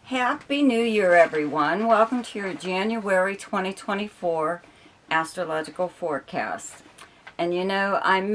Happy New Year, everyone. Welcome to your January 2024 astrological forecast. And you know, I'm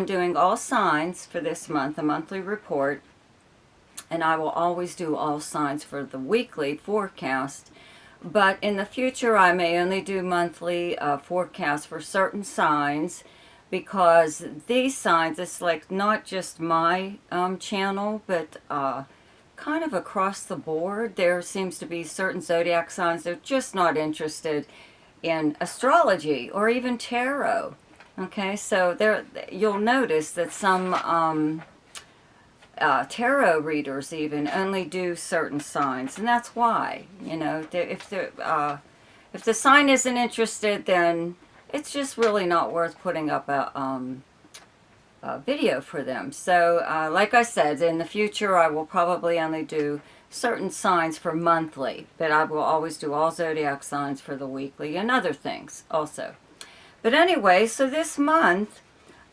doing all signs for this month, a monthly report, and I will always do all signs for the weekly forecast. But in the future, I may only do monthly forecasts for certain signs, because these signs, it's like not just my channel, but kind of across the board. There seems to be certain zodiac signs they're just not interested in astrology or even tarot. Okay, so there you'll notice that some tarot readers even only do certain signs, and that's why, you know, if the sign isn't interested, then it's just really not worth putting up a video for them. So like I said, in the future I will probably only do certain signs for monthly, but I will always do all zodiac signs for the weekly and other things also. But anyway, so this month,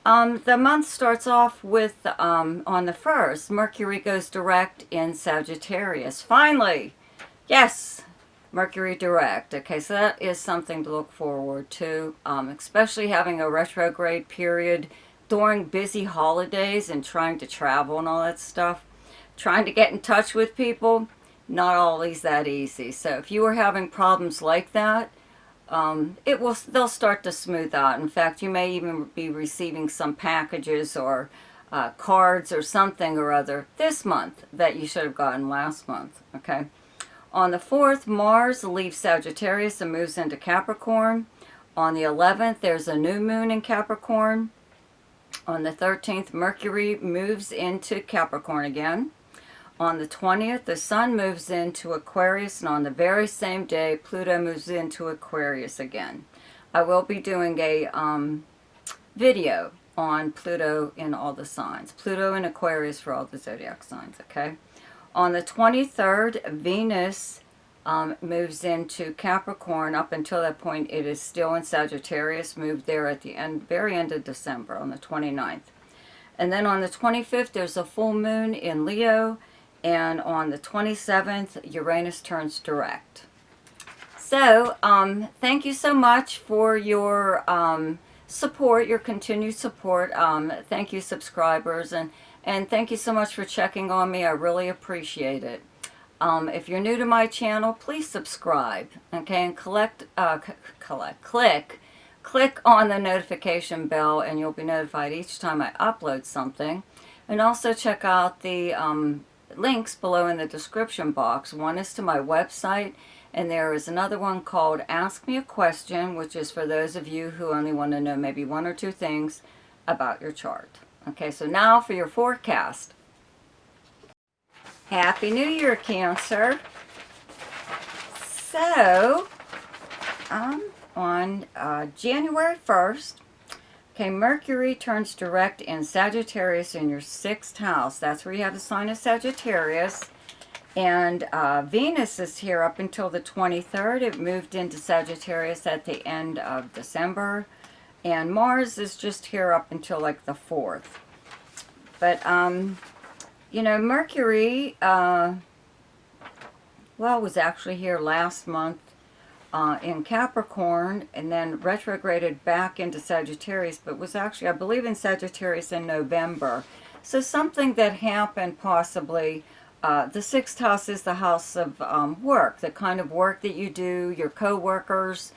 the month starts off with, on the 1st, Mercury goes direct in Sagittarius. Finally! Yes! Mercury direct. Okay, so that is something to look forward to, especially having a retrograde period during busy holidays and trying to travel and all that stuff. Trying to get in touch with people, not always that easy. So if you are having problems like that, they'll start to smooth out. In fact, you may even be receiving some packages or cards or something or other this month that you should have gotten last month. Okay. On the 4th, Mars leaves Sagittarius and moves into Capricorn. On the 11th, there's a new moon in Capricorn. On the 13th, Mercury moves into Capricorn again. On the 20th, the Sun moves into Aquarius, and on the very same day, Pluto moves into Aquarius again. I will be doing a video on Pluto in all the signs. Pluto in Aquarius for all the zodiac signs, okay? On the 23rd, Venus moves into Capricorn. Up until that point, it is still in Sagittarius, moved there at the end, very end of December, on the 29th. And then on the 25th, there's a full moon in Leo. And on the 27th, Uranus turns direct. So, thank you so much for your support, your continued support. Thank you, subscribers, and thank you so much for checking on me. I really appreciate it. If you're new to my channel, please subscribe, okay, and click on the notification bell, and you'll be notified each time I upload something. And also check out the links below in the description box. One is to my website, and there is another one called Ask Me a Question, which is for those of you who only want to know maybe one or two things about your chart. Okay, so now for your forecast. Happy New Year, Cancer. So, on January 1st, okay, Mercury turns direct in Sagittarius in your 6th house. That's where you have the sign of Sagittarius. And Venus is here up until the 23rd. It moved into Sagittarius at the end of December. And Mars is just here up until like the 4th. But, you know, Mercury, was actually here last month in Capricorn, and then retrograded back into Sagittarius, but was actually, I believe, in Sagittarius in November. So something that happened possibly, the 6th house is the house of work, the kind of work that you do, your co-workers,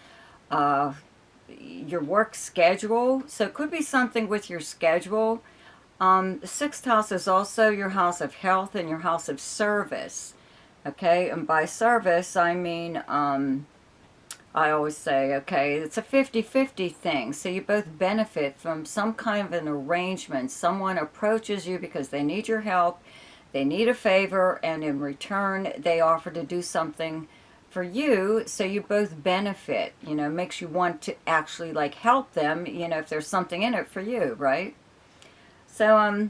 your work schedule. So it could be something with your schedule. The 6th house is also your house of health and your house of service. Okay, and by service, I mean, I always say, okay, it's a 50-50 thing. So you both benefit from some kind of an arrangement. Someone approaches you because they need your help, they need a favor, and in return, they offer to do something for you. So you both benefit, you know, makes you want to actually like help them, you know, if there's something in it for you, right? So,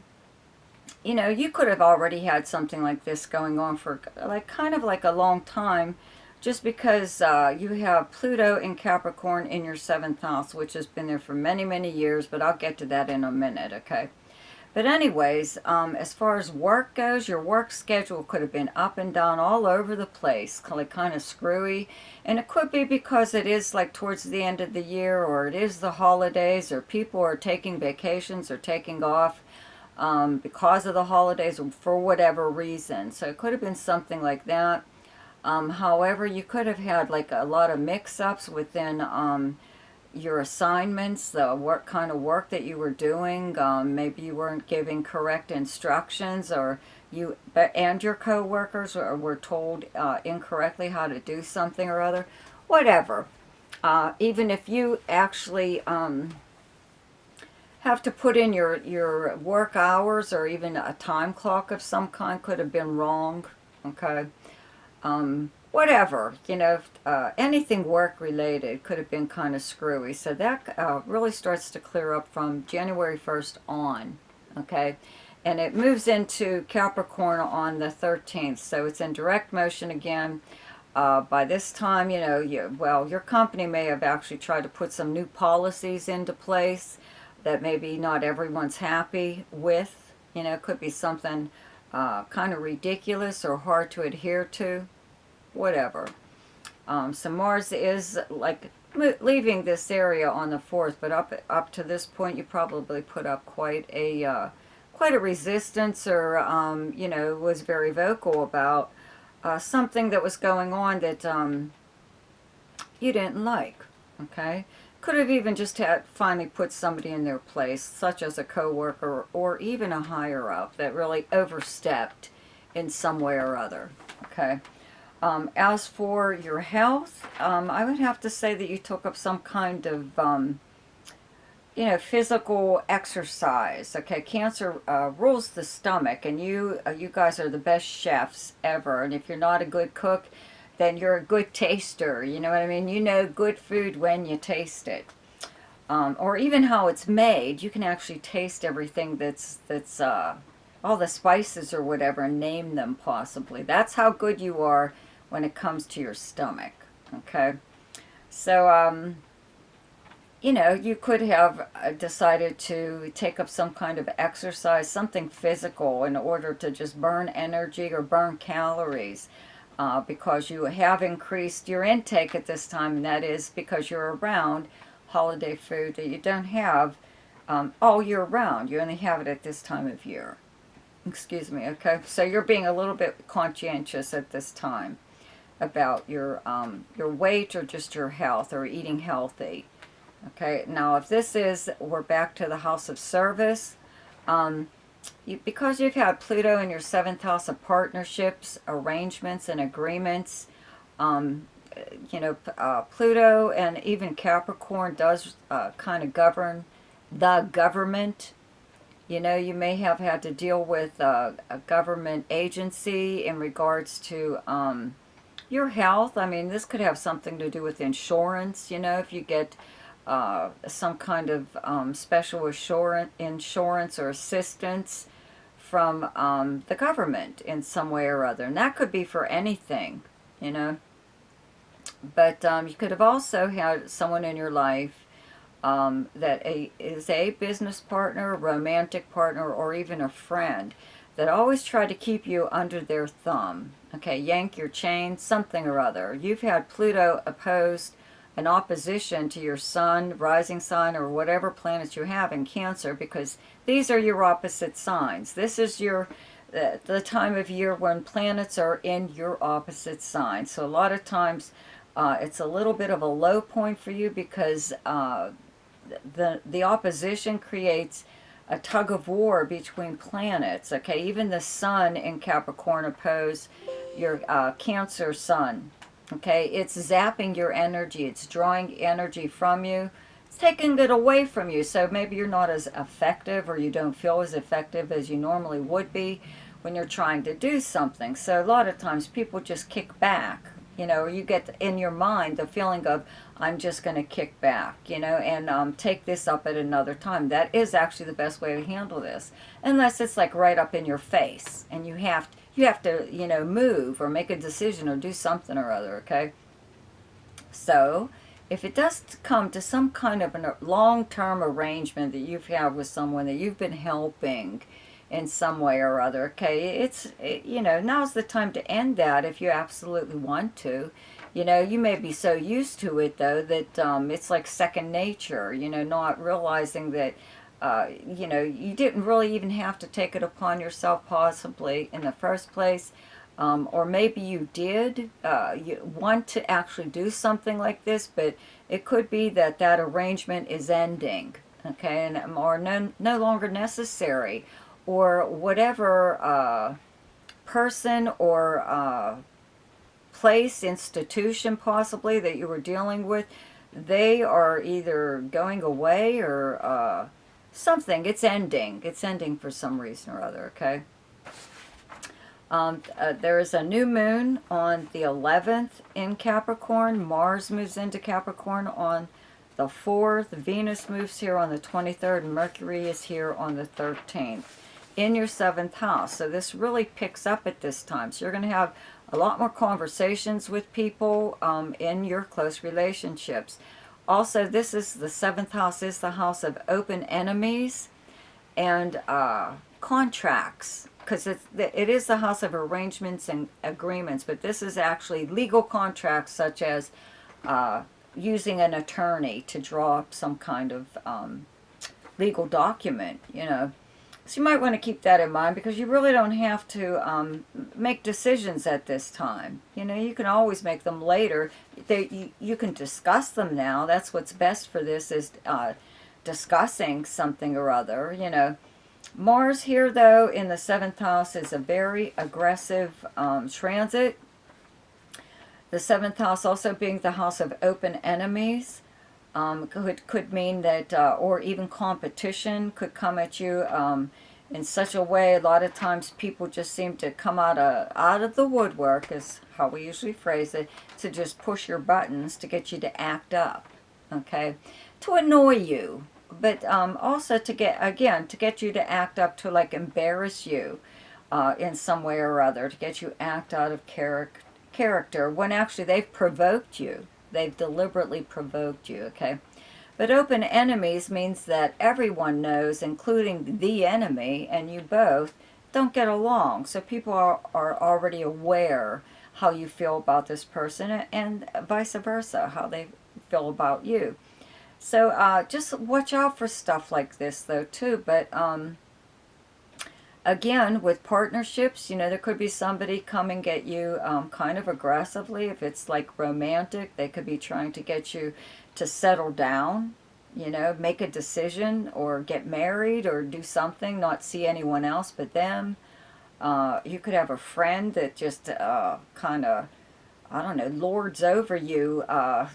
you know, you could have already had something like this going on for like kind of like a long time, just because you have Pluto in Capricorn in your 7th house, which has been there for many, many years, but I'll get to that in a minute, okay? But anyways, as far as work goes, your work schedule could have been up and down all over the place, like kind of screwy. And it could be because it is like towards the end of the year, or it is the holidays, or people are taking vacations or taking off because of the holidays or for whatever reason. So it could have been something like that. However, you could have had like a lot of mix-ups within your assignments, the work kind of work that you were doing. Maybe you weren't giving correct instructions, or you and your coworkers were told incorrectly how to do something or other. Whatever. Even if you actually have to put in your work hours, or even a time clock of some kind could have been wrong. Okay. Whatever, anything work related could have been kind of screwy. So that really starts to clear up from January 1st on, okay? And it moves into Capricorn on the 13th, so it's in direct motion again. By this time, your company may have actually tried to put some new policies into place that maybe not everyone's happy with. It could be something kind of ridiculous or hard to adhere to. Whatever. So Mars is like leaving this area on the 4th, but up to this point, you probably put up quite a resistance, or was very vocal about something that was going on that you didn't like. Okay, could have even just had finally put somebody in their place, such as a coworker or even a higher up that really overstepped in some way or other. Okay. As for your health, I would have to say that you took up some kind of, physical exercise. Okay, Cancer rules the stomach, and you guys are the best chefs ever. And if you're not a good cook, then you're a good taster. You know what I mean? You know good food when you taste it. Or even how it's made. You can actually taste everything that's all the spices or whatever, and name them possibly. That's how good you are when it comes to your stomach. Okay, so you could have decided to take up some kind of exercise, something physical, in order to just burn energy or burn calories, because you have increased your intake at this time, and that is because you're around holiday food that you don't have all year round. You only have it at this time of year. Excuse me. Okay, so you're being a little bit conscientious at this time about your weight, or just your health, or eating healthy. Okay, now if this is, we're back to the house of service. Because you've had Pluto in your 7th house of partnerships, arrangements, and agreements, Pluto and even Capricorn does kind of govern the government. You may have had to deal with a government agency in regards to your health. I mean, this could have something to do with insurance. If you get some kind of special insurance or assistance from the government in some way or other. And that could be for anything, But you could have also had someone in your life that is a business partner, a romantic partner, or even a friend that always try to keep you under their thumb. Okay, yank your chain, something or other. You've had Pluto opposed, an opposition to your sun, rising sign, or whatever planets you have in Cancer, because these are your opposite signs. This is the time of year when planets are in your opposite sign. So a lot of times it's a little bit of a low point for you, because the opposition creates a tug of war between planets. Okay, even the sun in Capricorn oppose your Cancer sun. Okay, it's zapping your energy. It's drawing energy from you. It's taking it away from you. So maybe you're not as effective, or you don't feel as effective as you normally would be when you're trying to do something. So a lot of times people just kick back. Or you get in your mind the feeling of, I'm just going to kick back, and take this up at another time. That is actually the best way to handle this, unless it's like right up in your face, and you have to, move or make a decision or do something or other. Okay. So if it does come to some kind of a long-term arrangement that you've had with someone that you've been helping in some way or other, okay, you know, now's the time to end that if you absolutely want to. You know, you may be so used to it, though, that it's like second nature, you know, not realizing that, you know, you didn't really even have to take it upon yourself possibly in the first place. Or maybe you did you want to actually do something like this, but it could be that that arrangement is ending, okay, and or no longer necessary, or whatever person or place, institution possibly that you were dealing with, they are either going away or something. It's ending. It's ending for some reason or other, okay? There is a new moon on the 11th in Capricorn. Mars moves into Capricorn on the 4th. Venus moves here on the 23rd. And Mercury is here on the 13th in your 7th house. So this really picks up at this time. So you're going to have a lot more conversations with people in your close relationships. Also, this is the 7th house is the house of open enemies and contracts. Because it is the house of arrangements and agreements, but this is actually legal contracts, such as using an attorney to draw up some kind of legal document, you know. So you might want to keep that in mind, because you really don't have to make decisions at this time. You know, you can always make them later. You can discuss them now. That's what's best for this, is discussing something or other, you know. Mars here, though, in the 7th house is a very aggressive transit. The 7th house also being the house of open enemies could mean that, or even competition could come at you in such a way. A lot of times people just seem to come out of the woodwork, is how we usually phrase it, to just push your buttons to get you to act up, okay, to annoy you. But also to get you to act up, to like embarrass you in some way or other, to get you act out of character when actually they've provoked you. They've deliberately provoked you, okay? But open enemies means that everyone knows, including the enemy and you both, don't get along. So people are already aware how you feel about this person, and vice versa, how they feel about you. So just watch out for stuff like this, though, too. But again, with partnerships, you know, there could be somebody coming at you kind of aggressively. If it's like romantic, they could be trying to get you to settle down, you know, make a decision or get married or do something, not see anyone else but them. You could have a friend that just kind of, I don't know, lords over you,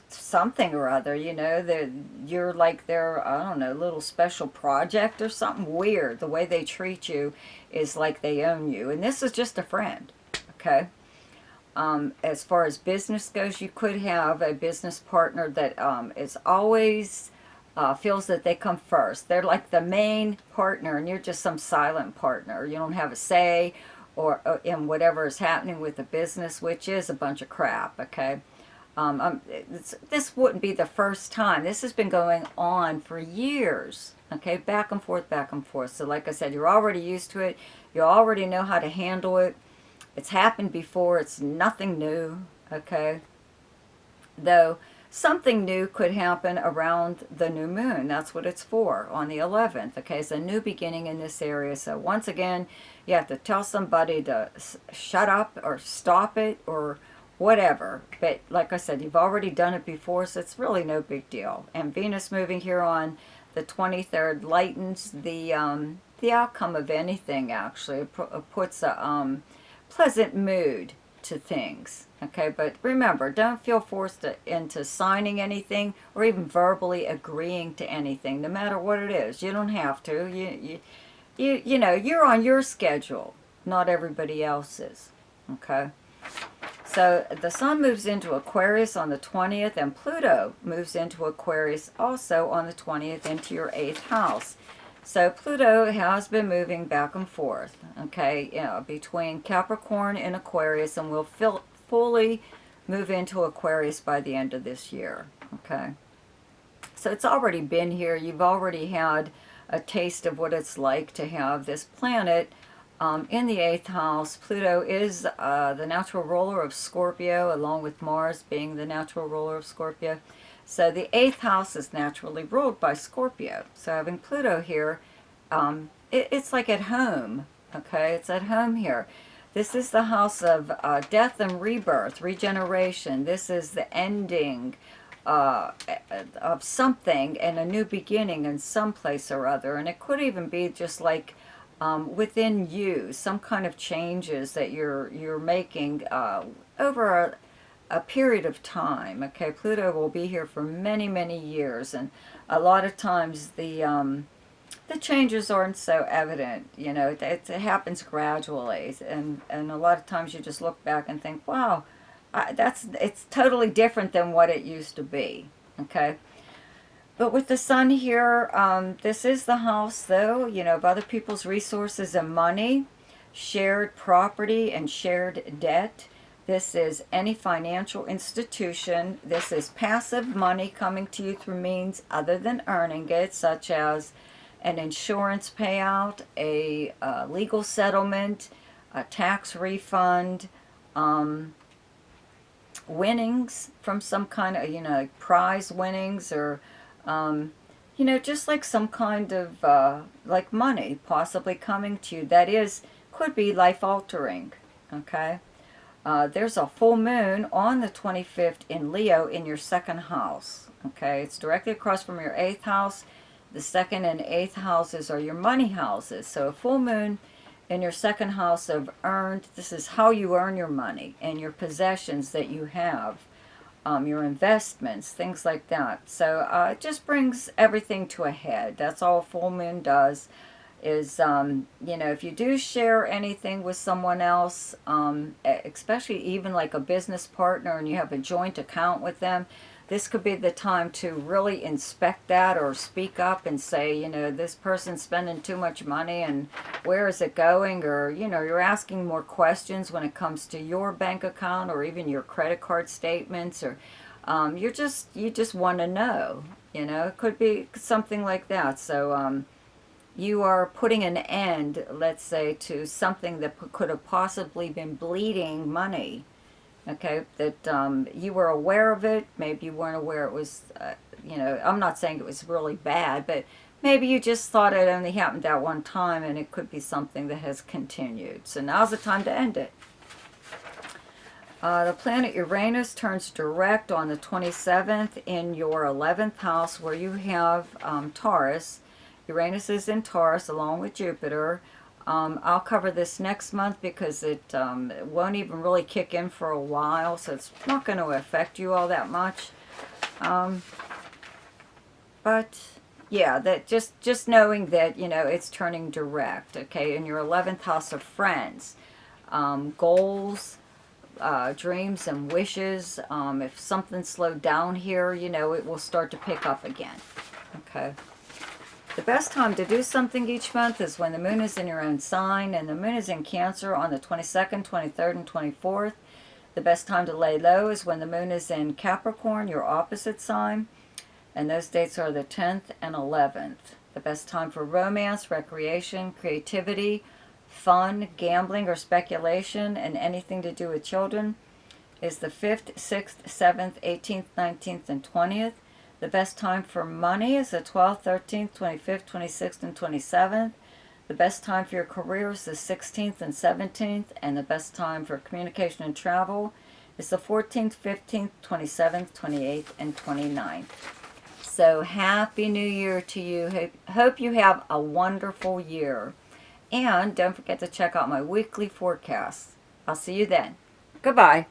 something or other, you know, that you're like their, I don't know, little special project or something weird. The way they treat you is like they own you. And this is just a friend, okay? As far as business goes, you could have a business partner that is always, feels that they come first. They're like the main partner, and you're just some silent partner. You don't have a say or in whatever is happening with the business, which is a bunch of crap, okay? This wouldn't be the first time. This has been going on for years, okay? Back and forth, back and forth. So like I said, you're already used to it. You already know how to handle it. It's happened before. It's nothing new, okay? Though something new could happen around the new moon. That's what it's for, on the 11th, okay? It's a new beginning in this area. So once again, you have to tell somebody to shut up or stop it or whatever. But like I said, you've already done it before, so it's really no big deal. And Venus moving here on the 23rd lightens the outcome of anything, actually. It puts a pleasant mood to things, okay? But remember, don't feel forced into signing anything or even verbally agreeing to anything, no matter what it is. You don't have to. You know, you're on your schedule, not everybody else's, okay? So the sun moves into Aquarius on the 20th, and Pluto moves into Aquarius also on the 20th into your 8th house. So Pluto has been moving back and forth, okay, you know, between Capricorn and Aquarius, and will fully move into Aquarius by the end of this year. Okay. So it's already been here. You've already had a taste of what it's like to have this planet in the 8th house. Pluto is the natural ruler of Scorpio, along with Mars being the natural ruler of Scorpio. So the 8th house is naturally ruled by Scorpio. So having Pluto here, it's like at home. Okay, it's at home here. This is the house of death and rebirth, regeneration. This is the ending of something and a new beginning in some place or other. And it could even be just like within you, some kind of changes that you're making over a period of time. Okay, Pluto will be here for many, many years, and a lot of times the changes aren't so evident. You know, it happens gradually, and a lot of times you just look back and think, wow, it's totally different than what it used to be. Okay. But with the sun here, this is the house, though, you know, of other people's resources and money, shared property and shared debt. This is any financial institution. This is passive money coming to you through means other than earning it, such as an insurance payout, a legal settlement, a tax refund, winnings from some kind of, you know, like prize winnings, or you know, just like some kind of like money possibly coming to you that could be life altering. Okay, there's a full moon on the 25th in Leo in your 2nd house. Okay, it's directly across from your 8th house. The 2nd and 8th houses are your money houses. So a full moon in your 2nd house of earned, this is how you earn your money and your possessions that you have. Your investments, things like that. So it just brings everything to a head. That's all a full moon does, is, you know, if you do share anything with someone else, especially even like a business partner, and you have a joint account with them, this could be the time to really inspect that or speak up and say, you know, this person's spending too much money and where is it going? Or, you know, you're asking more questions when it comes to your bank account or even your credit card statements, or you just want to know, you know, it could be something like that. So you are putting an end, let's say, to something that could have possibly been bleeding money. Okay, that you were aware of it. Maybe you weren't aware it was, you know, I'm not saying it was really bad, but maybe you just thought it only happened that one time, and it could be something that has continued. So now's the time to end it. The planet Uranus turns direct on the 27th in your 11th house, where you have Taurus. Uranus is in Taurus along with Jupiter. I'll cover this next month because it won't even really kick in for a while, so it's not going to affect you all that much. But yeah, that just knowing that, you know, it's turning direct. Okay, in your 11th house of friends, goals, dreams and wishes. If something slowed down here, you know, it will start to pick up again. Okay. The best time to do something each month is when the moon is in your own sign, and the moon is in Cancer on the 22nd, 23rd, and 24th. The best time to lay low is when the moon is in Capricorn, your opposite sign, and those dates are the 10th and 11th. The best time for romance, recreation, creativity, fun, gambling, or speculation, and anything to do with children is the 5th, 6th, 7th, 18th, 19th, and 20th. The best time for money is the 12th, 13th, 25th, 26th, and 27th. The best time for your career is the 16th and 17th. And the best time for communication and travel is the 14th, 15th, 27th, 28th, and 29th. So Happy New Year to you. Hope you have a wonderful year. And don't forget to check out my weekly forecast. I'll see you then. Goodbye.